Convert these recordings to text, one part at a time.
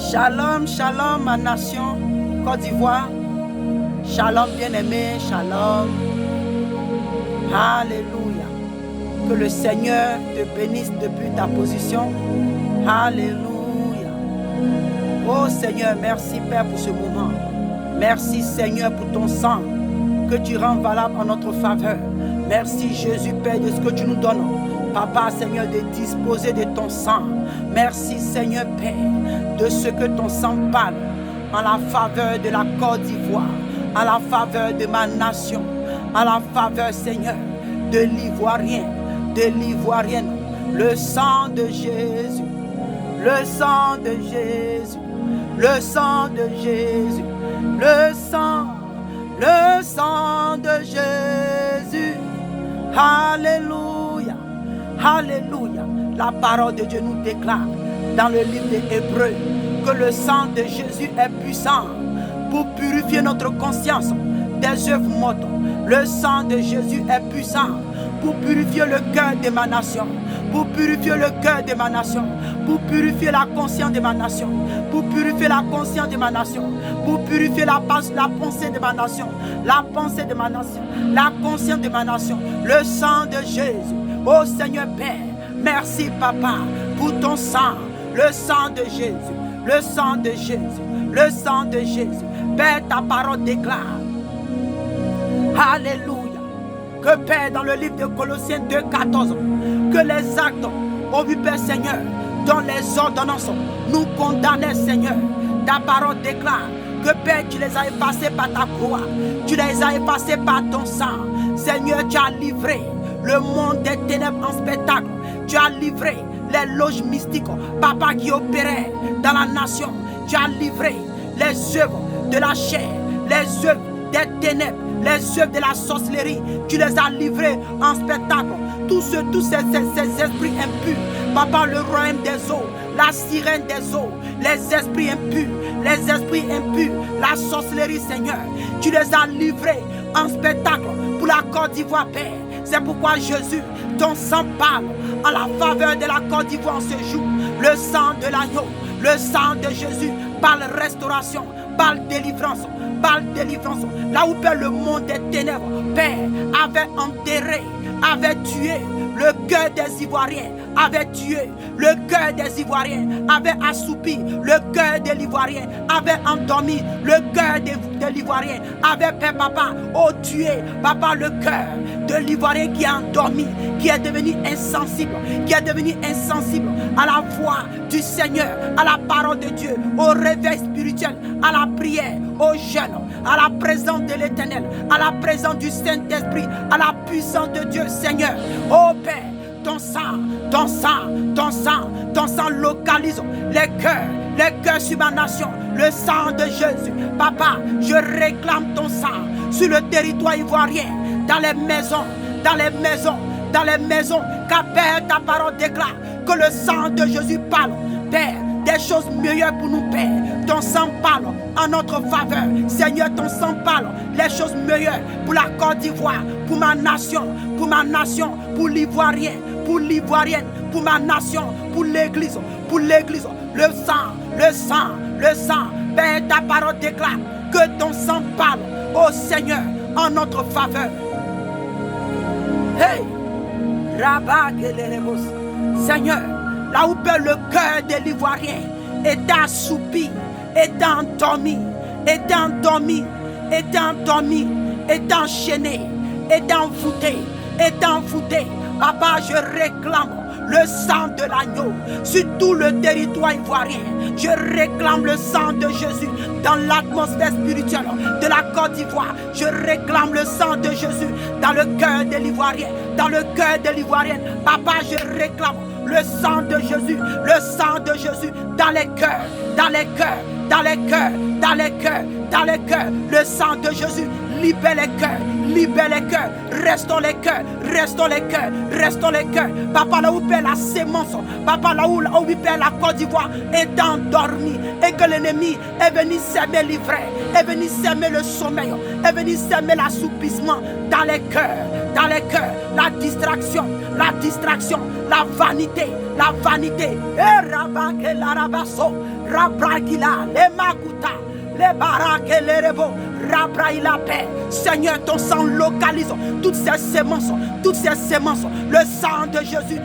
Shalom, shalom ma nation Côte d'Ivoire. Shalom bien-aimé, shalom. Alléluia. Que le Seigneur te bénisse depuis ta position. Alléluia. Oh Seigneur, merci Père pour ce moment. Merci Seigneur pour ton sang que tu rends valable en notre faveur. Merci Jésus Père de ce que tu nous donnes. Papa Seigneur de disposer de ton sang. Merci Seigneur Père de ce que ton sang parle en la faveur de la Côte d'Ivoire, en la faveur de ma nation, en la faveur Seigneur de l'Ivoirien, de l'Ivoirienne. Le sang de Jésus, le sang de Jésus, le sang de Jésus, le sang de Jésus. Alléluia, alléluia. La parole de Dieu nous déclare dans le livre des Hébreux que le sang de Jésus est puissant pour purifier notre conscience des œuvres mortes. Le sang de Jésus est puissant pour purifier le cœur de ma nation, pour purifier le cœur de ma nation, pour purifier la conscience de ma nation, pour purifier la conscience de ma nation, pour purifier la pensée de ma nation, la pensée de ma nation, la conscience de ma nation. Le sang de Jésus. Oh Seigneur Père, merci Papa pour ton sang, le sang de Jésus, le sang de Jésus, le sang de Jésus. Père, ta parole déclare, alléluia, que Père, dans le livre de Colossiens 2,14, que les actes, ô Père Seigneur, dont les ordonnances nous condamnaient Seigneur, ta parole déclare que Père, tu les as effacés par ta croix, tu les as effacés par ton sang. Seigneur, tu as livré le monde des ténèbres en spectacle. Tu as livré les loges mystiques, Papa, qui opéraient dans la nation. Tu as livré les œuvres de la chair, les œuvres des ténèbres, les œuvres de la sorcellerie. Tu les as livrés en spectacle. Tous ces esprits impurs, Papa, le royaume des eaux, la sirène des eaux, les esprits impurs, la sorcellerie, Seigneur. Tu les as livrés en spectacle pour la Côte d'Ivoire, Père. C'est pourquoi Jésus, ton sang parle en la faveur de la Côte d'Ivoire en ce jour. Le sang de l'agneau, le sang de Jésus parle restauration, parle délivrance, parle délivrance. Là où Père, le monde des ténèbres, Père, avait enterré, avait tué le cœur des Ivoiriens, avait tué le cœur des Ivoiriens, avait assoupi le cœur de l'Ivoirien, avait endormi le cœur de l'Ivoirien, avait, Père Papa, tué, Papa, le cœur de l'Ivoirien qui est endormi, qui est devenu insensible, à la voix du Seigneur, à la parole de Dieu, au réveil spirituel, à la prière, au jeûne, à la présence de l'Éternel, à la présence du Saint-Esprit, à la puissance de Dieu, Seigneur. Oh Père, ton sang localise les cœurs sur ma nation, le sang de Jésus. Papa, je réclame ton sang sur le territoire ivoirien, dans les maisons, car Père, ta parole déclare que le sang de Jésus parle, Père, des choses meilleures pour nous, Père. Ton sang parle en notre faveur. Seigneur, ton sang parle les choses meilleures pour la Côte d'Ivoire, pour ma nation, pour l'Ivoirien, pour l'Ivoirienne, pour ma nation, pour l'Église. Le sang. Père, ta parole déclare que ton sang parle, ô Seigneur, en notre faveur. Hey! Seigneur, là où Père, le cœur de l'Ivoirien est assoupi, est endormi, est enchaîné, est envoûté. Papa, je réclame le sang de l'agneau sur tout le territoire ivoirien. Je réclame le sang de Jésus dans l'atmosphère spirituelle de la Côte d'Ivoire. Je réclame le sang de Jésus dans le cœur de l'Ivoirien, dans le cœur de l'Ivoirienne. Papa, je réclame le sang de Jésus dans les cœurs, le sang de Jésus libère les cœurs, libère les cœurs, restons les cœurs, restons les cœurs, restons les cœurs. Papa, là où perd la sémence, papa, là où perd la Côte d'Ivoire est endormi et que l'ennemi est venu s'aimer l'ivraie, est venu s'aimer le sommeil, est venu s'aimer l'assoupissement dans les cœurs, la distraction, la vanité, et rabake la rabasso, rabragila, les makuta, les baraques et les rebo, rabraille la paix. Seigneur, ton sang localise toutes ces sémences, le sang de Jésus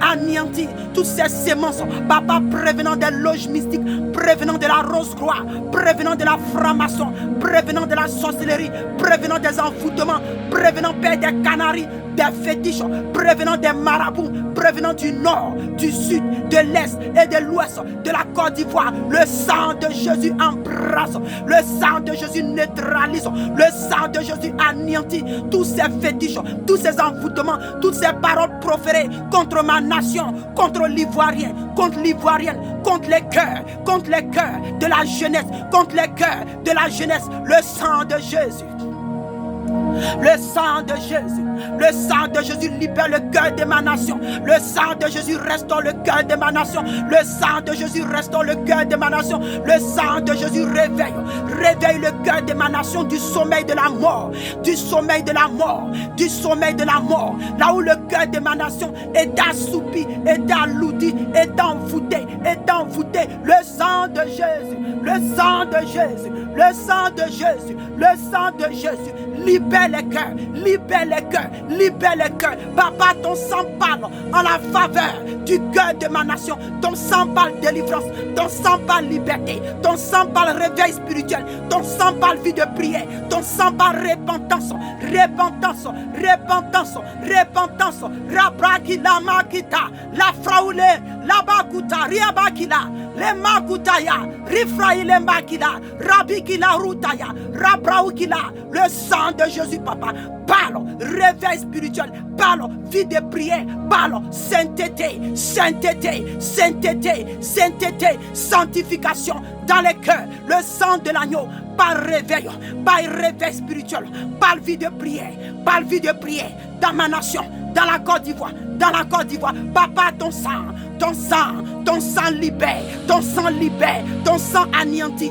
anéantit toutes ces sémences, papa, prévenant des loges mystiques, prévenant de la rose-croix, prévenant de la franc-maçon, prévenant de la sorcellerie, prévenant des envoûtements, prévenant, Père, des canaries, des fétiches, prévenant des marabouts, prévenant du nord, du sud, de l'est et de l'ouest de la Côte d'Ivoire. Le sang de Jésus embrasse, le sang de Jésus neutralise, le sang de Jésus anéantit tous ces fétiches, tous ces envoûtements, toutes ces paroles proférées contre ma nation, contre l'Ivoirien, contre l'Ivoirienne, contre les cœurs de la jeunesse, contre les cœurs de la jeunesse. Le sang de Jésus. Le sang de Jésus libère le cœur de ma nation. Le sang de Jésus restaure le cœur de ma nation. Le sang de Jésus restaure le cœur de ma nation. Le sang de Jésus réveille le cœur de ma nation du sommeil de la mort, là où le cœur de ma nation est assoupi, est alourdi, est envoûté. Le sang de Jésus libère les cœurs. Papa, ton sang parle en la faveur du cœur de ma nation. Ton sang parle délivrance, ton sang parle liberté, ton sang parle réveil spirituel, ton sang parle vie de prière, ton sang parle repentance. Rabraki la makita, la fraule, la bakuta, riabakila, le makutaya, rifraile makila, rabikila rutaya, rabraukila. Le sang de Jésus, papa, parle réveil spirituel, parle vie de prière, parle sainteté, sanctification dans les cœurs. Le sang de l'agneau, par réveil spirituel, par vie de prière, dans ma nation, dans la Côte d'Ivoire. Papa, ton sang libère, ton sang anéantit,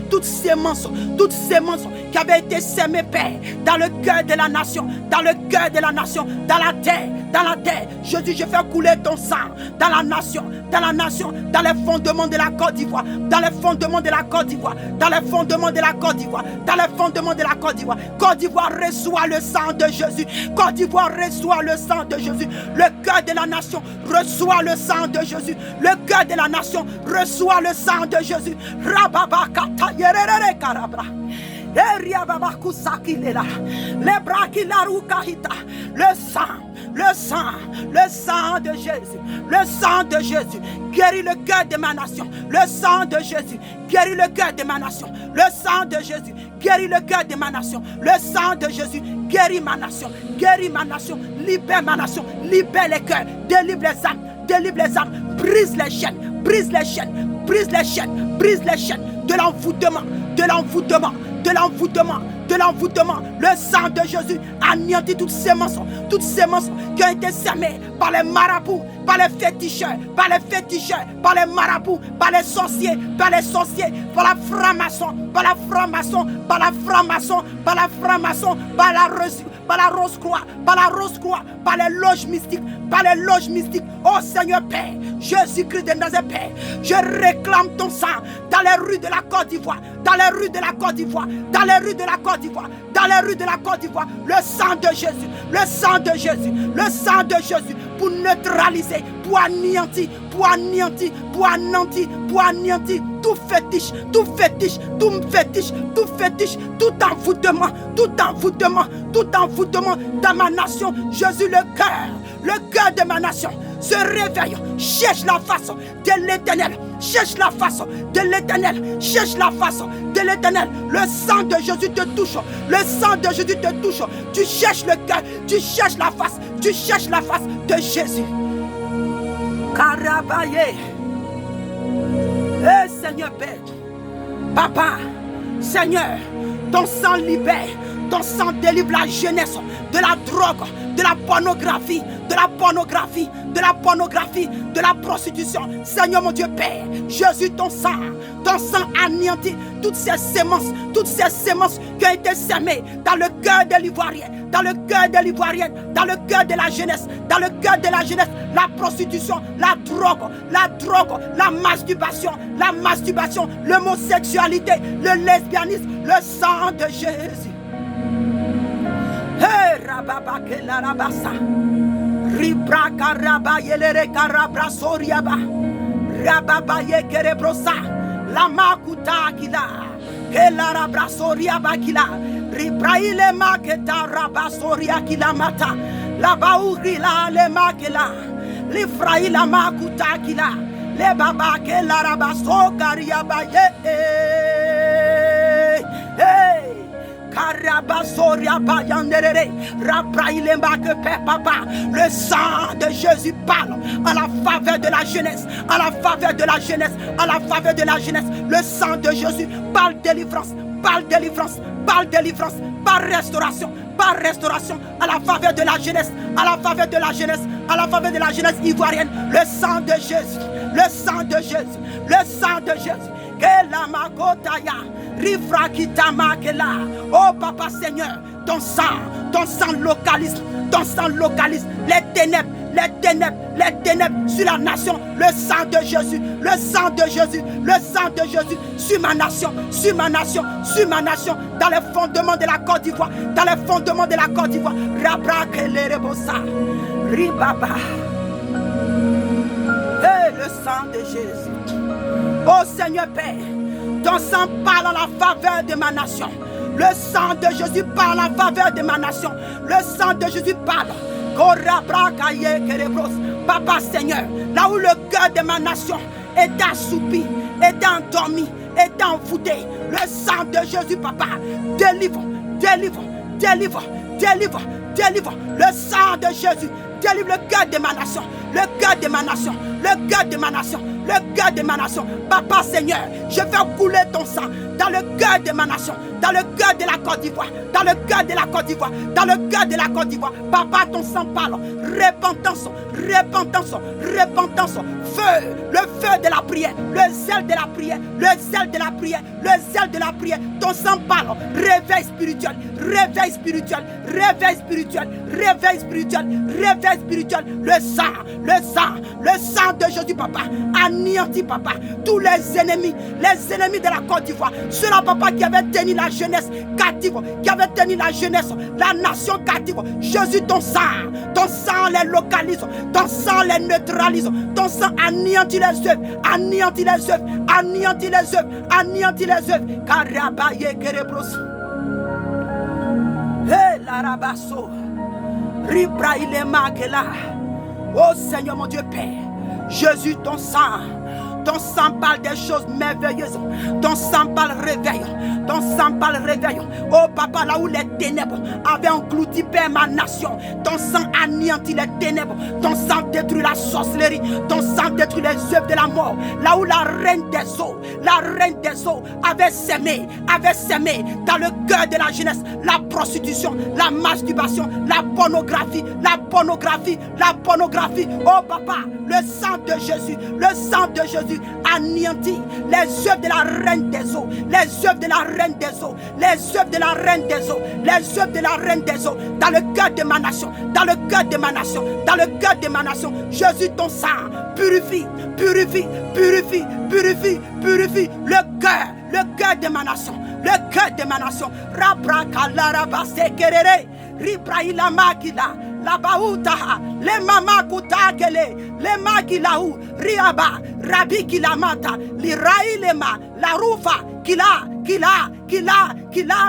toutes ces mensonges qui avaient été sémées, Père, dans le cœur de la nation, dans la terre. Jésus, je fais couler ton sang dans la nation, dans les fondements de la Côte d'Ivoire, Côte d'Ivoire reçoit le sang de Jésus. Le cœur de la nation reçoit le sang de Jésus. Le cœur de la nation reçoit le sang de Jésus. Rababakata yerere karabra. Le sang de Jésus guérit le cœur de ma nation. Le sang de Jésus guérit le cœur de ma nation. Le sang de Jésus guérit le cœur de ma nation. Le sang de Jésus guérit ma nation. Libère ma nation. Libère les cœurs. Délivre les âmes. Brise les chaînes de l'envoûtement. Le sang de Jésus anéantit toutes ces mensonges qui ont été semées par les marabouts, par les féticheurs, par les marabouts, par les sorciers, par la franc-maçon, par la rose-croix, par les loges mystiques, oh Seigneur Père, Jésus-Christ de Nazareth, Père, je réclame ton sang dans les rues de la Côte d'Ivoire, le sang de Jésus, pour neutraliser, pour anéantir tout fétiche, tout envoûtement dans ma nation. Jésus, le cœur de ma nation se réveille, cherche la face de l'Éternel, Le sang de Jésus te touche, tu cherches le cœur, tu cherches la face de Jésus. Karabaye. Seigneur Père, Papa, Seigneur, ton sang libère, ton sang délivre la jeunesse de la drogue, de la pornographie, de la pornographie, de la pornographie, de la prostitution. Seigneur mon Dieu Père, Jésus, ton sang anéantit toutes ces sémences qui ont été semées dans le cœur de l'Ivoirien, dans le cœur de l'Ivoirienne, dans le cœur de la jeunesse, dans le cœur de la jeunesse, la prostitution, la drogue, la masturbation, l'homosexualité, le lesbianisme, le sang de Jésus. Hey, rababa ke la rabasa, ribra karaba yelere karabra soriaba, rababa ye kerebrosa, la makuta kila, ke la rabra soriaba kila, ribra ile maketa rabasoria kila mata, la bauri la le makela, l'ifraï la makuta kila, le baba ke la rabaso kariaba ye. Hey. Le sang de Jésus parle à la faveur de la jeunesse, à la faveur de la jeunesse, à la faveur de la jeunesse. Le sang de Jésus parle délivrance, par restauration, à la faveur de la jeunesse, à la faveur de la jeunesse, à la faveur de la jeunesse ivoirienne. Le sang de Jésus, le sang de Jésus, le sang de Jésus. Oh Papa Seigneur, ton sang localise les ténèbres sur la nation. Le sang de Jésus, le sang de Jésus, le sang de Jésus sur ma nation, dans les fondements de la Côte d'Ivoire, Rabra Kelerebosa, Ribaba. Et le sang de Jésus. Oh Seigneur Père, ton sang parle en la faveur de ma nation. Le sang de Jésus parle en faveur de ma nation. Le sang de Jésus parle. Papa Seigneur, là où le cœur de ma nation est assoupi, est endormi, est envoûté, le sang de Jésus, Papa, délivre. Le sang de Jésus délivre le cœur de ma nation, le cœur de ma nation. Papa Seigneur, je fais couler ton sang dans le cœur de ma nation, dans le cœur de la Côte d'Ivoire, Papa, ton sang parle, repentance, feu, le feu de la prière, le zèle de la prière, ton sang parle, réveil spirituel, le sang de Jésus, Papa, anéantit, Papa, tous les ennemis de la Côte d'Ivoire, ceux-là, Papa, qui avaient tenu la jeunesse captive, la nation captive. Jésus, ton sang les localise, ton sang les neutralise, ton sang anéantit les œuvres, Karabaye kerebros. Hey, la rabasso, ribra il est magela. Oh Seigneur mon Dieu Père, Jésus, ton sang parle des choses merveilleuses. Ton sang parle réveil. Oh Papa, là où les ténèbres avaient englouti, Père, ma nation, ton sang anéantit les ténèbres. Ton sang détruit la sorcellerie. Ton sang détruit les œuvres de la mort. Là où la reine des eaux avait sémé dans le cœur de la jeunesse la prostitution, la masturbation, la pornographie. Oh Papa, le sang de Jésus anéantit les œuvres de la reine des eaux, dans le cœur de ma nation, Jésus, ton sang purifie le cœur de ma nation, Rabra kalaraba sekerere, ribra ila makila, la bautaha, le mama kutakele, le magilahu, riaba, rabi kilamata, li railema, la rufa, kila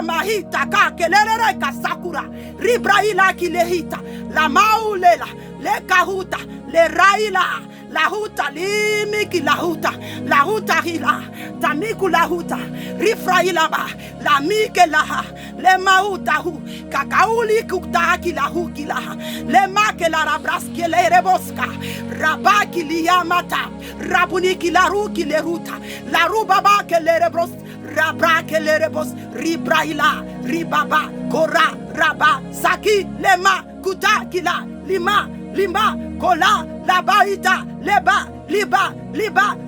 mahita ka kelere kasakura, ribra ila kilehita, la maulela, le kahuta, le raila, la huta limiki la huta hila, tamiku la huta, rifra ilaba, la mike laha, le mahuta hu, kakauli kuktaki la hukila, le make la rabraski le reboska, rabaki liyamata, rabuniki la ruki le ruta, la rubaba ke le rebros, Rabra Kelerebos, Ribraila, Ribaba, Kora, Raba, Saki, Lema, Kuta, Kila, Lima, Lima, Kola, Labaita, Leba, Liba,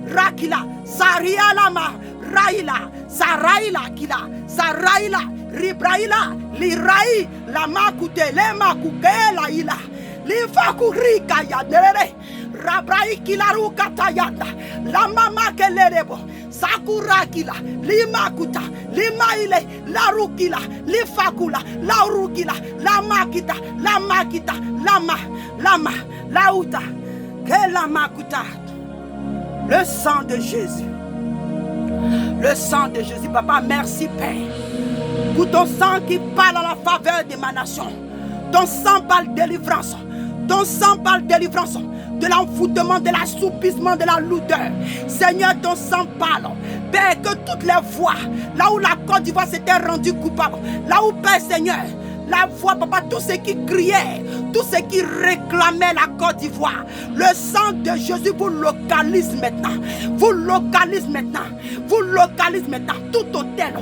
Rakila, Saria Lama, Raila, Saraila, Kila, Saraila, Ribraila, Lirai, Lama Kute, Lema Kuke, Laila, Lifa Kurika Yadere, Rabrai Kilaru Katayanda, La Mama Kelerebo, Sakura Kila, Lima Kuta, Lima Ile, La Rukila, Lifakula, La Rukila, La Makita, La Makita, Lama, Lauta, Kela Makuta. Le sang de Jésus. Le sang de Jésus, Papa, merci Père. Pour ton sang qui parle à la faveur de ma nation. Ton sang parle délivrance. Ton sang parle délivrance de l'envoûtement, de l'assoupissement, de la lourdeur. Seigneur, ton sang parle. Père, que toutes les voix, là où la Côte d'Ivoire s'était rendue coupable, là où, Père Seigneur, la voix, Papa, tous ceux qui criaient, tous ceux qui réclamaient la Côte d'Ivoire, le sang de Jésus vous localise maintenant. Vous localise maintenant. Vous localise maintenant. Tout hôtel,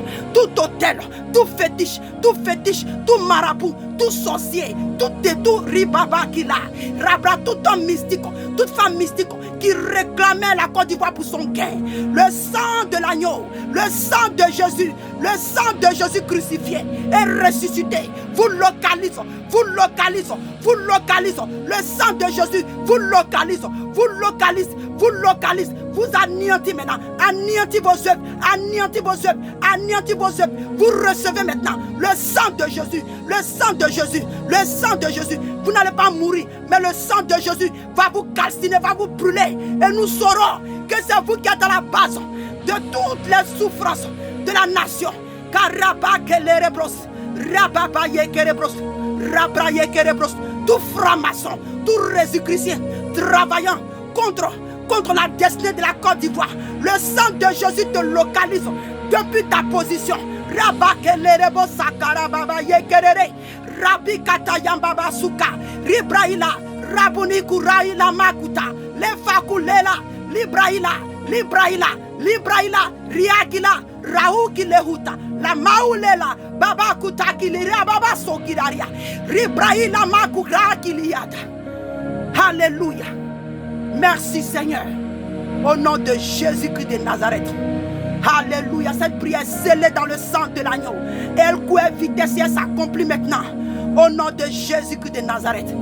tout fétiche, tout marabout, tout sorcier, tout ribaba qu'il a, rabra, tout homme mystique, toute femme mystique qui réclamait la Côte d'Ivoire pour son gain. Le sang de l'agneau, le sang de Jésus, le sang de Jésus crucifié et ressuscité, vous localise, vous localise, vous localise. Le sang de Jésus vous localise, vous localise, vous localise, vous anéantit maintenant, anéantit vos œuvres, anéantit vos œuvres, anéantit vos œuvres. Vous recevez maintenant le sang de Jésus, le sang de Jésus, le sang de Jésus. Vous n'allez pas mourir, mais le sang de Jésus va vous calciner, va vous brûler. Et nous saurons que c'est vous qui êtes à la base de toutes les souffrances de la nation. Car tout franc-maçon, tout résucrissien travaillant contre la destinée de la Côte d'Ivoire, le sang de Jésus te localise depuis ta position. Rabakelerebo sakara baba yekerere, Rabi katayambaba suka, Ribraila, Rabuni kuraila makuta, Lefakulela, Libraila, Riakila, Raouki lehuta, la maulela, Baba kutaki liria, Baba sokidaria, Ribraila makura kiliata. Alléluia. Merci Seigneur. Au nom de Jésus-Christ de Nazareth. Alléluia. Cette prière scellée dans le sang de l'agneau. Elle court vitesse et elle s'accomplit maintenant. Au nom de Jésus-Christ de Nazareth.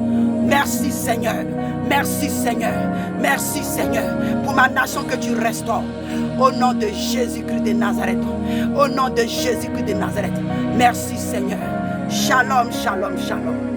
Merci Seigneur. Merci Seigneur. Merci Seigneur. Pour ma nation que tu restaures. Au nom de Jésus-Christ de Nazareth. Au nom de Jésus-Christ de Nazareth. Merci Seigneur. Shalom, shalom, shalom.